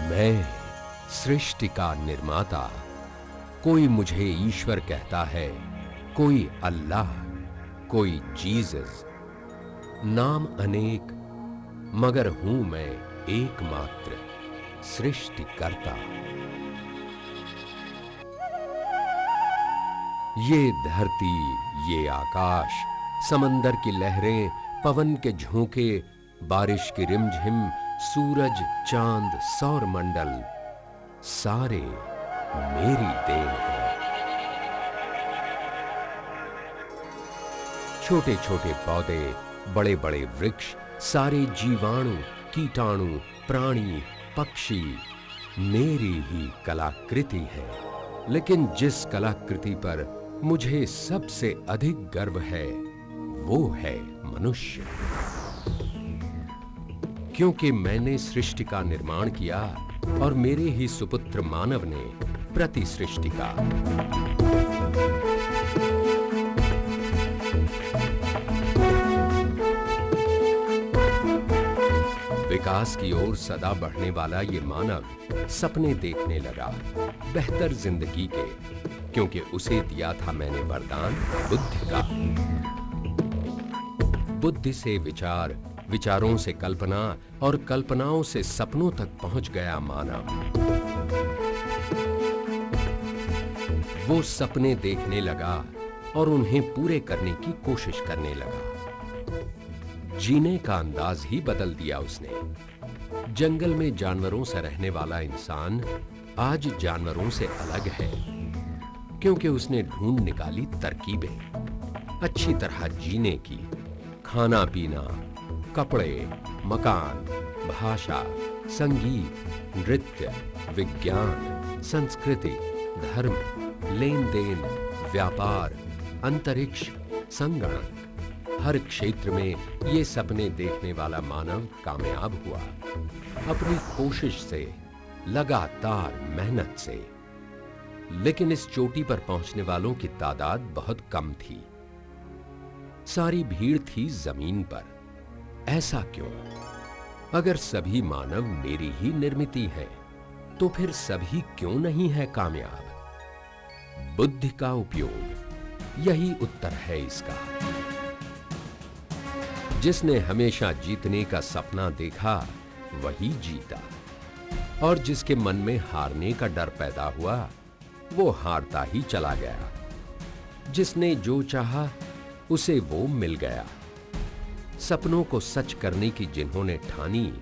मैं सृष्टि का निर्माता। कोई मुझे ईश्वर कहता है, कोई अल्लाह, कोई जीसस। नाम अनेक मगर हूं मैं एकमात्र सृष्टिकर्ता। ये धरती, ये आकाश, समंदर की लहरें, पवन के झोंके, बारिश की रिमझिम, सूरज, चांद, सौर मंडल, सारे मेरी देन है। छोटे छोटे पौधे, बड़े बड़े वृक्ष, सारे जीवाणु, कीटाणु, प्राणी, पक्षी मेरी ही कलाकृति है। लेकिन जिस कलाकृति पर मुझे सबसे अधिक गर्व है, वो है मनुष्य। क्योंकि मैंने सृष्टि का निर्माण किया और मेरे ही सुपुत्र मानव ने प्रति सृष्टि का। विकास की ओर सदा बढ़ने वाला ये मानव सपने देखने लगा बेहतर जिंदगी के, क्योंकि उसे दिया था मैंने वरदान बुद्धि का। बुद्धि से विचार, विचारों से कल्पना और कल्पनाओं से सपनों तक पहुंच गया मानव। वो सपने देखने लगा और उन्हें पूरे करने की कोशिश करने लगा। जीने का अंदाज ही बदल दिया उसने। जंगल में जानवरों से रहने वाला इंसान आज जानवरों से अलग है, क्योंकि उसने ढूंढ निकाली तरकीबें अच्छी तरह जीने की। खाना पीना, कपड़े, मकान, भाषा, संगीत, नृत्य, विज्ञान, संस्कृति, धर्म, लेन देन, व्यापार, अंतरिक्ष, संगणक, हर क्षेत्र में ये सपने देखने वाला मानव कामयाब हुआ, अपनी कोशिश से, लगातार मेहनत से। लेकिन इस चोटी पर पहुंचने वालों की तादाद बहुत कम थी। सारी भीड़ थी जमीन पर। ऐसा क्यों? अगर सभी मानव मेरी ही निर्मिति है, तो फिर सभी क्यों नहीं है कामयाब? बुद्धि का उपयोग, यही उत्तर है इसका। जिसने हमेशा जीतने का सपना देखा, वही जीता, और जिसके मन में हारने का डर पैदा हुआ, वो हारता ही चला गया। जिसने जो चाहा, उसे वो मिल गया। सपनों को सच करने की जिन्होंने ठानी,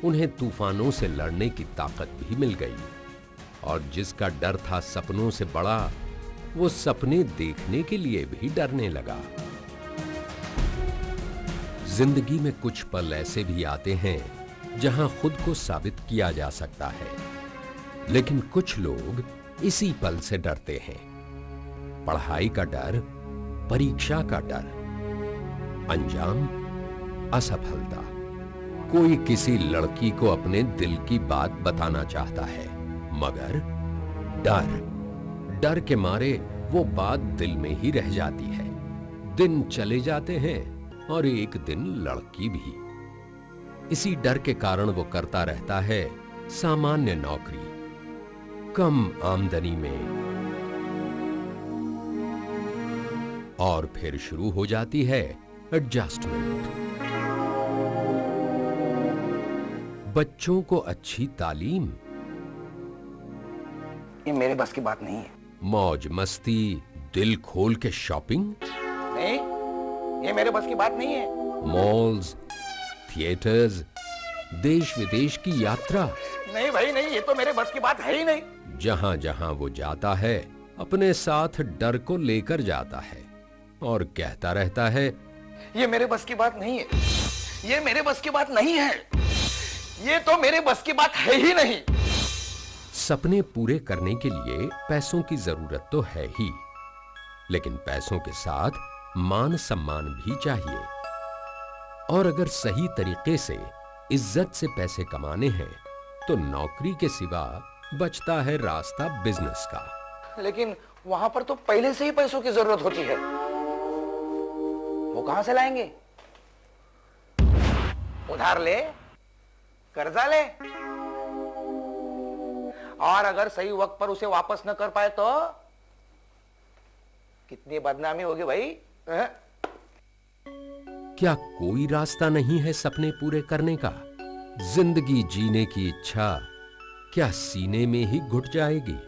उन्हें तूफानों से लड़ने की ताकत भी मिल गई। और जिसका डर था सपनों से बड़ा, वो सपने देखने के लिए भी डरने लगा। जिंदगी में कुछ पल ऐसे भी आते हैं जहां खुद को साबित किया जा सकता है, लेकिन कुछ लोग इसी पल से डरते हैं। पढ़ाई का डर, परीक्षा का डर, अंजाम असफलता। कोई किसी लड़की को अपने दिल की बात बताना चाहता है, मगर डर के मारे वो बात दिल में ही रह जाती है। दिन चले जाते हैं और एक दिन लड़की भी। इसी डर के कारण वो करता रहता है सामान्य नौकरी, कम आमदनी में। और फिर शुरू हो जाती है एडजस्टमेंट। बच्चों को अच्छी तालीम, ये मेरे बस की बात नहीं है। मौज मस्ती, दिल खोल के शॉपिंग, नहीं, ये मेरे बस की बात नहीं है। मॉल्स, थिएटर्स, देश विदेश की यात्रा, नहीं भाई नहीं, ये तो मेरे बस की बात है ही नहीं। जहां जहां वो जाता है, अपने साथ डर को लेकर जाता है और कहता रहता है, ये मेरे बस की बात नहीं है, ये मेरे बस की बात नहीं है, ये तो मेरे बस की बात है ही नहीं। सपने पूरे करने के लिए पैसों की जरूरत तो है ही, लेकिन पैसों के साथ मान सम्मान भी चाहिए। और अगर सही तरीके से इज्जत से पैसे कमाने हैं, तो नौकरी के सिवा बचता है रास्ता बिजनेस का। लेकिन वहां पर तो पहले से ही पैसों की जरूरत होती है, वो कहां से लाएंगे? उधार ले, कर्जा ले, और अगर सही वक्त पर उसे वापस न कर पाए तो कितनी बदनामी होगी भाई। क्या कोई रास्ता नहीं है सपने पूरे करने का? जिंदगी जीने की इच्छा क्या सीने में ही घुट जाएगी?